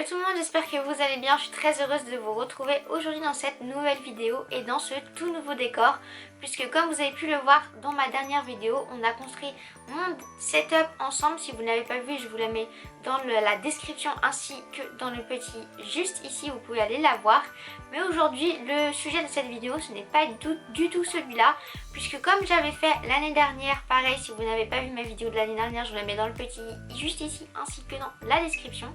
tout le monde, j'espère que vous allez bien. Je suis très heureuse de vous retrouver aujourd'hui dans cette nouvelle vidéo et dans ce tout nouveau décor, puisque comme vous avez pu le voir dans ma dernière vidéo, on a construit mon setup ensemble. Si vous n'avez pas vu, je vous la mets dans la description ainsi que dans le petit juste ici, vous pouvez aller la voir. Mais aujourd'hui, le sujet de cette vidéo, ce n'est pas du tout celui-là, puisque comme j'avais fait l'année dernière, pareil, si vous n'avez pas vu ma vidéo de l'année dernière, je vous la mets dans le petit juste ici ainsi que dans la description.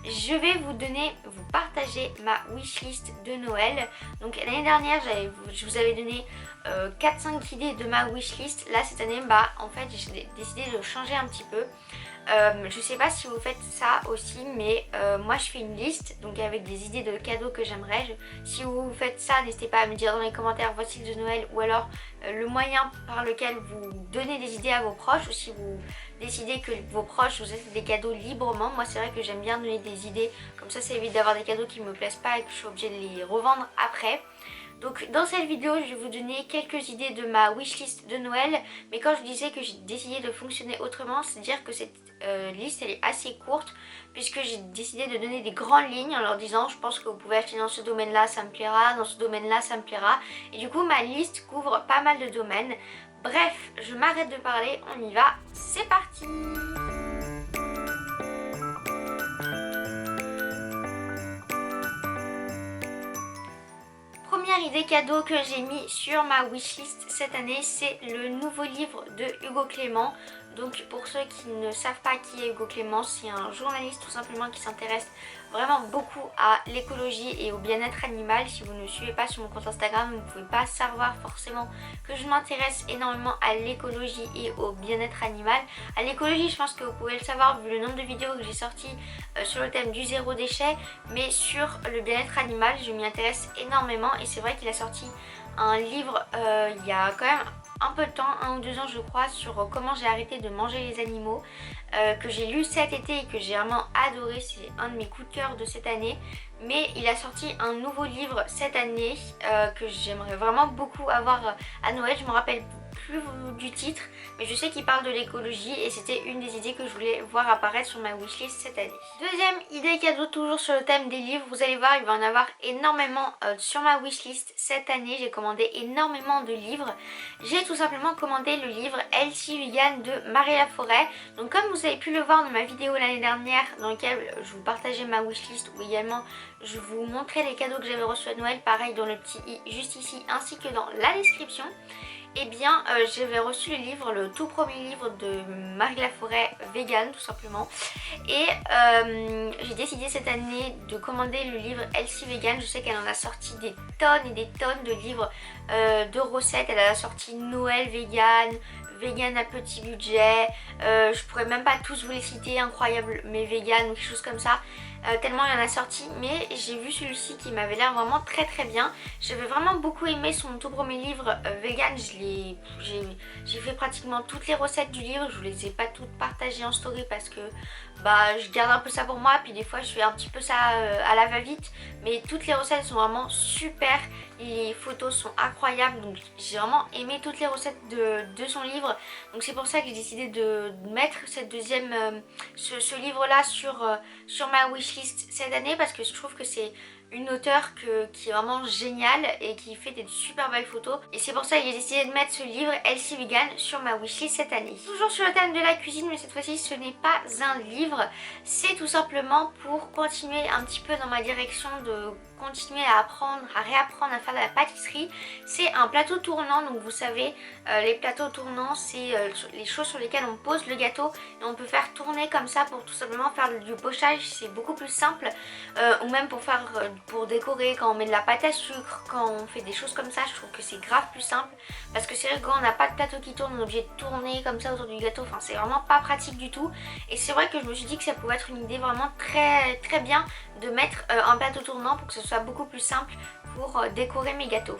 Je vais vous partager ma wishlist de Noël. Donc l'année dernière, je vous avais donné 4-5 idées de ma wishlist. Là cette année, en fait j'ai décidé de changer un petit peu. Je sais pas si vous faites ça aussi, mais moi je fais une liste donc avec des idées de cadeaux que j'aimerais. Si vous faites ça, n'hésitez pas à me dire dans les commentaires votre liste de Noël ou alors le moyen par lequel vous donnez des idées à vos proches, ou si vous décidez que vos proches vous offrent des cadeaux librement. Moi c'est vrai que j'aime bien donner des idées, comme ça évite d'avoir des cadeaux qui me plaisent pas et que je suis obligée de les revendre après. Donc dans cette vidéo, je vais vous donner quelques idées de ma wishlist de Noël. Mais quand je disais que j'ai décidé de fonctionner autrement, c'est dire que cette liste elle est assez courte, puisque j'ai décidé de donner des grandes lignes en leur disant je pense que vous pouvez acheter dans ce domaine là, ça me plaira, dans ce domaine là, ça me plaira. Et du coup ma liste couvre pas mal de domaines. Bref, je m'arrête de parler, on y va, c'est parti! Première idée cadeau que j'ai mis sur ma wishlist cette année, c'est le nouveau livre de Hugo Clément. Donc pour ceux qui ne savent pas qui est Hugo Clément, c'est un journaliste tout simplement qui s'intéresse vraiment beaucoup à l'écologie et au bien-être animal. Si vous ne me suivez pas sur mon compte Instagram, vous ne pouvez pas savoir forcément que je m'intéresse énormément à l'écologie et au bien-être animal. À l'écologie, je pense que vous pouvez le savoir vu le nombre de vidéos que j'ai sorties sur le thème du zéro déchet, mais sur le bien-être animal, je m'y intéresse énormément. Et c'est vrai qu'il a sorti un livre il y a quand même un peu de temps, 1 ou 2 ans je crois, sur comment j'ai arrêté de manger les animaux, que j'ai lu cet été et que j'ai vraiment adoré. C'est un de mes coups de cœur de cette année. Mais il a sorti un nouveau livre cette année que j'aimerais vraiment beaucoup avoir à Noël. Je me rappelle plus du titre, mais je sais qu'il parle de l'écologie et c'était une des idées que je voulais voir apparaître sur ma wishlist cette année. Deuxième idée cadeau, toujours sur le thème des livres, vous allez voir il va en avoir énormément sur ma wishlist cette année. J'ai commandé énormément de livres. J'ai tout simplement commandé le livre Healthy Vegan de Marie Laforêt. Donc comme vous avez pu le voir dans ma vidéo l'année dernière dans laquelle je vous partageais ma wishlist, ou également je vous montrais les cadeaux que j'avais reçus à Noël, pareil dans le petit i juste ici ainsi que dans la description. Eh bien j'avais reçu le livre, le tout premier livre de Marie Laforêt vegan tout simplement. Et j'ai décidé cette année de commander le livre Healthy Vegan. Je sais qu'elle en a sorti des tonnes et des tonnes de livres de recettes. Elle a sorti Noël vegan, vegan à petit budget, je pourrais même pas tous vous les citer, incroyable mais vegan ou quelque chose comme ça. Tellement il y en a sorti, mais j'ai vu celui-ci qui m'avait l'air vraiment très bien. J'avais vraiment beaucoup aimé son tout premier livre vegan. J'ai fait pratiquement toutes les recettes du livre. Je vous les ai pas toutes partagées en story parce que je garde un peu ça pour moi, puis des fois je fais un petit peu ça à la va-vite. Mais toutes les recettes sont vraiment super, les photos sont incroyables, donc j'ai vraiment aimé toutes les recettes de son livre. Donc c'est pour ça que j'ai décidé de mettre cette ce livre là sur ma wishlist cette année, parce que je trouve que c'est une auteure qui est vraiment géniale et qui fait des super belles photos. Et c'est pour ça que j'ai décidé de mettre ce livre Healthy Vegan sur ma wishlist cette année. Toujours sur le thème de la cuisine, mais cette fois-ci ce n'est pas un livre. C'est tout simplement pour continuer un petit peu dans ma direction de continuer à apprendre, à réapprendre à faire de la pâtisserie. C'est un plateau tournant, donc vous savez les plateaux tournants c'est les choses sur lesquelles on pose le gâteau et on peut faire tourner comme ça pour tout simplement faire du pochage. C'est beaucoup plus simple, ou même pour décorer quand on met de la pâte à sucre, quand on fait des choses comme ça. Je trouve que c'est grave plus simple, parce que c'est vrai que quand on n'a pas de plateau qui tourne, on est obligé de tourner comme ça autour du gâteau, enfin c'est vraiment pas pratique du tout. Et c'est vrai que je me suis dit que ça pouvait être une idée vraiment très bien de mettre un plateau tournant pour que ce soit beaucoup plus simple pour décorer mes gâteaux.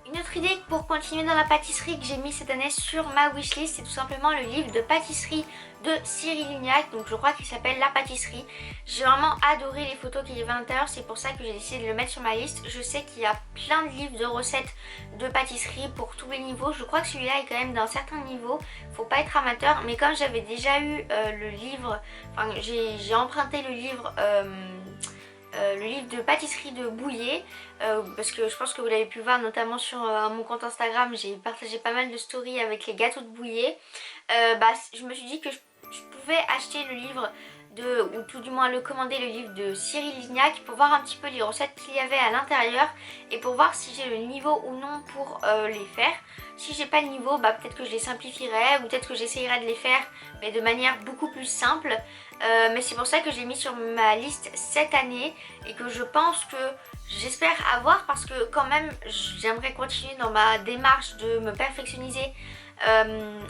Une autre idée pour continuer dans la pâtisserie que j'ai mis cette année sur ma wishlist, c'est tout simplement le livre de pâtisserie de Cyril Lignac, donc je crois qu'il s'appelle La Pâtisserie. J'ai vraiment adoré les photos qu'il y avait à l'intérieur, c'est pour ça que j'ai décidé de le mettre sur ma liste. Je sais qu'il y a plein de livres de recettes de pâtisserie pour tous les niveaux. Je crois que celui-là est quand même d'un certain niveau, faut pas être amateur, mais comme j'avais déjà eu le livre, enfin j'ai emprunté le livre le livre de pâtisserie de Bouillet, parce que je pense que vous l'avez pu voir notamment sur mon compte Instagram, j'ai partagé pas mal de stories avec les gâteaux de Bouillet. Je me suis dit que je pouvais acheter le livre ou tout du moins le commander, le livre de Cyril Lignac, pour voir un petit peu les recettes qu'il y avait à l'intérieur et pour voir si j'ai le niveau ou non pour les faire. Si j'ai pas le niveau, peut-être que je les simplifierai ou peut-être que j'essayerai de les faire mais de manière beaucoup plus simple. Mais c'est pour ça que je l'ai mis sur ma liste cette année et que je pense que j'espère avoir, parce que quand même j'aimerais continuer dans ma démarche de me perfectionniser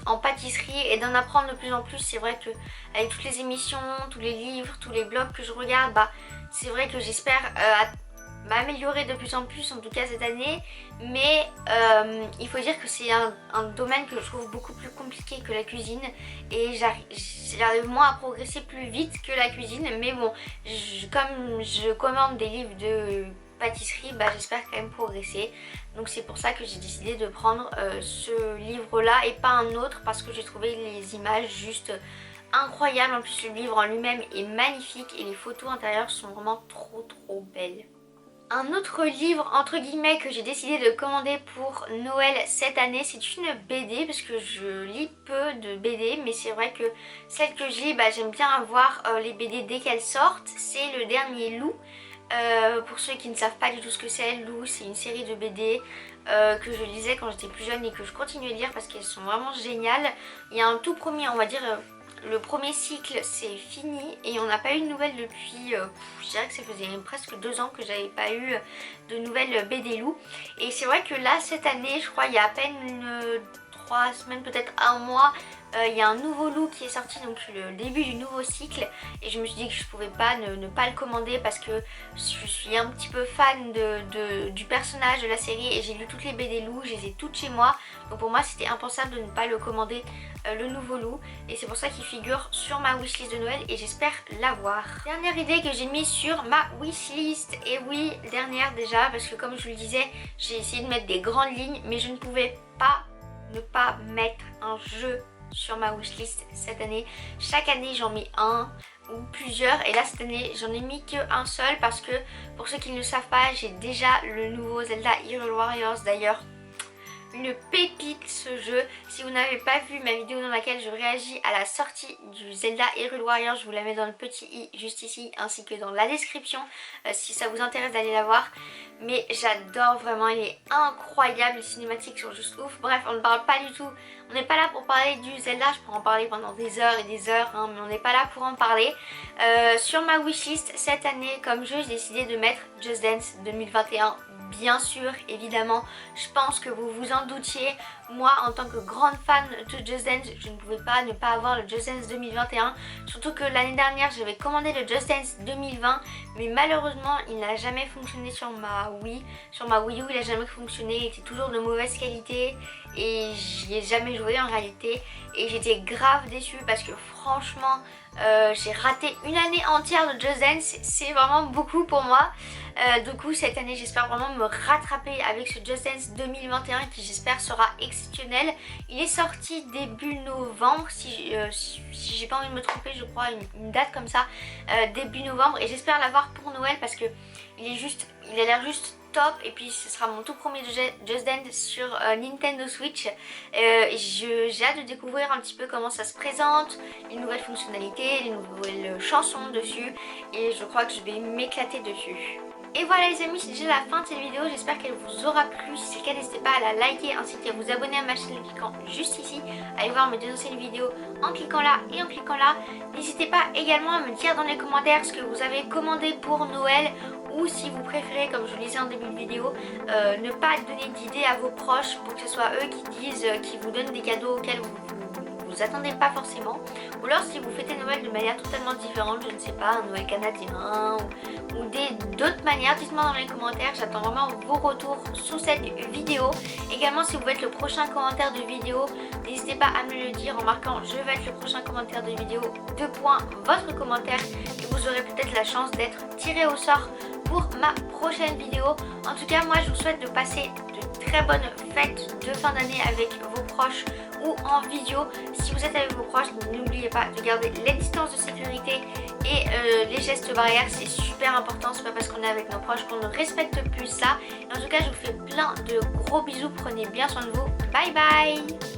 en pâtisserie et d'en apprendre de plus en plus. C'est vrai que avec toutes les émissions, tous les livres, tous les blogs que je regarde, c'est vrai que j'espère m'améliorer de plus en plus, en tout cas cette année. Mais il faut dire que c'est un domaine que je trouve beaucoup plus compliqué que la cuisine et j'arrive moins à progresser plus vite que la cuisine. Mais bon, comme je commande des livres de pâtisserie, j'espère quand même progresser. Donc c'est pour ça que j'ai décidé de prendre ce livre là et pas un autre, parce que j'ai trouvé les images juste incroyables. En plus le livre en lui-même est magnifique et les photos intérieures sont vraiment trop belles. Un autre livre entre guillemets que j'ai décidé de commander pour Noël cette année, c'est une BD, parce que je lis peu de BD, mais c'est vrai que celle que je lis, j'aime bien avoir les BD dès qu'elles sortent. C'est Le Dernier Loup. Pour ceux qui ne savent pas du tout ce que c'est, Loup, c'est une série de BD que je lisais quand j'étais plus jeune et que je continue à lire parce qu'elles sont vraiment géniales. Il y a un tout premier, on va dire, le premier cycle c'est fini et on n'a pas eu de nouvelles depuis, je dirais que ça faisait presque 2 ans que j'avais pas eu de nouvelles BD Loup. Et c'est vrai que là cette année, je crois il y a à peine 3 semaines, peut-être un mois, il y a un nouveau Loup qui est sorti, donc le début du nouveau cycle, et je me suis dit que je pouvais pas ne pas le commander parce que je suis un petit peu fan du personnage de la série et j'ai lu toutes les BD Loup, je les ai toutes chez moi, donc pour moi c'était impensable de ne pas le commander, le nouveau Loup, et c'est pour ça qu'il figure sur ma wishlist de Noël et j'espère l'avoir. Dernière idée que j'ai mise sur ma wishlist, et oui, dernière déjà, parce que comme je vous le disais, j'ai essayé de mettre des grandes lignes mais je ne pouvais pas ne pas mettre un jeu sur ma wishlist cette année. Chaque année j'en mets un ou plusieurs, et là cette année j'en ai mis qu'un seul parce que pour ceux qui ne le savent pas, j'ai déjà le nouveau Zelda Hyrule Warriors. D'ailleurs une pépite ce jeu. Si vous n'avez pas vu ma vidéo dans laquelle je réagis à la sortie du Zelda Hyrule Warriors, je vous la mets dans le petit i juste ici ainsi que dans la description si ça vous intéresse d'aller la voir. Mais j'adore vraiment, il est incroyable, les cinématiques sont juste ouf. Bref, on ne parle pas du tout, on n'est pas là pour parler du Zelda, je pourrais en parler pendant des heures et des heures, mais on n'est pas là pour en parler. Sur ma wishlist cette année comme jeu, j'ai décidé de mettre Just Dance 2021. Bien sûr, évidemment, je pense que vous vous en doutiez, moi en tant que grande fan de Just Dance, je ne pouvais pas ne pas avoir le Just Dance 2021, surtout que l'année dernière j'avais commandé le Just Dance 2020, mais malheureusement il n'a jamais fonctionné sur ma Wii. Sur ma Wii U il n'a jamais fonctionné, il était toujours de mauvaise qualité et j'y ai jamais joué en réalité, et j'étais grave déçue parce que franchement j'ai raté une année entière de Just Dance, c'est vraiment beaucoup pour moi. Du coup cette année j'espère vraiment me rattraper avec ce Just Dance 2021 qui j'espère sera exceptionnel. Il est sorti début novembre, si j'ai pas envie de me tromper, je crois une date comme ça, début novembre, et j'espère l'avoir pour Noël parce que il a l'air juste top, et puis ce sera mon tout premier Just Dance sur Nintendo Switch. J'ai hâte de découvrir un petit peu comment ça se présente, les nouvelles fonctionnalités, les nouvelles chansons dessus, et je crois que je vais m'éclater dessus. Et voilà les amis, c'est déjà la fin de cette vidéo, j'espère qu'elle vous aura plu. Si c'est le cas, n'hésitez pas à la liker ainsi qu'à vous abonner à ma chaîne en cliquant juste ici. Allez voir mes deux anciennes vidéos en cliquant là et en cliquant là. N'hésitez pas également à me dire dans les commentaires ce que vous avez commandé pour Noël, ou si vous préférez, comme je vous le disais en début de vidéo, ne pas donner d'idées à vos proches pour que ce soit eux qui vous donnent des cadeaux auxquels vous attendez pas forcément, ou alors si vous fêtez Noël de manière totalement différente, je ne sais pas, un Noël canadien ou d'autres manières, dites-moi dans les commentaires, j'attends vraiment vos retours sous cette vidéo. Également si vous voulez être le prochain commentaire de vidéo, n'hésitez pas à me le dire en marquant je vais être le prochain commentaire de vidéo, votre commentaire, et vous aurez peut-être la chance d'être tiré au sort pour ma prochaine vidéo. En tout cas moi je vous souhaite de passer de très bonnes fêtes de fin d'année avec vos proches ou en vidéo. Si vous êtes avec vos proches, n'oubliez pas de garder les distances de sécurité Et les gestes barrières, c'est super important, c'est pas parce qu'on est avec nos proches qu'on ne respecte plus ça. Et en tout cas, je vous fais plein de gros bisous, prenez bien soin de vous, bye bye.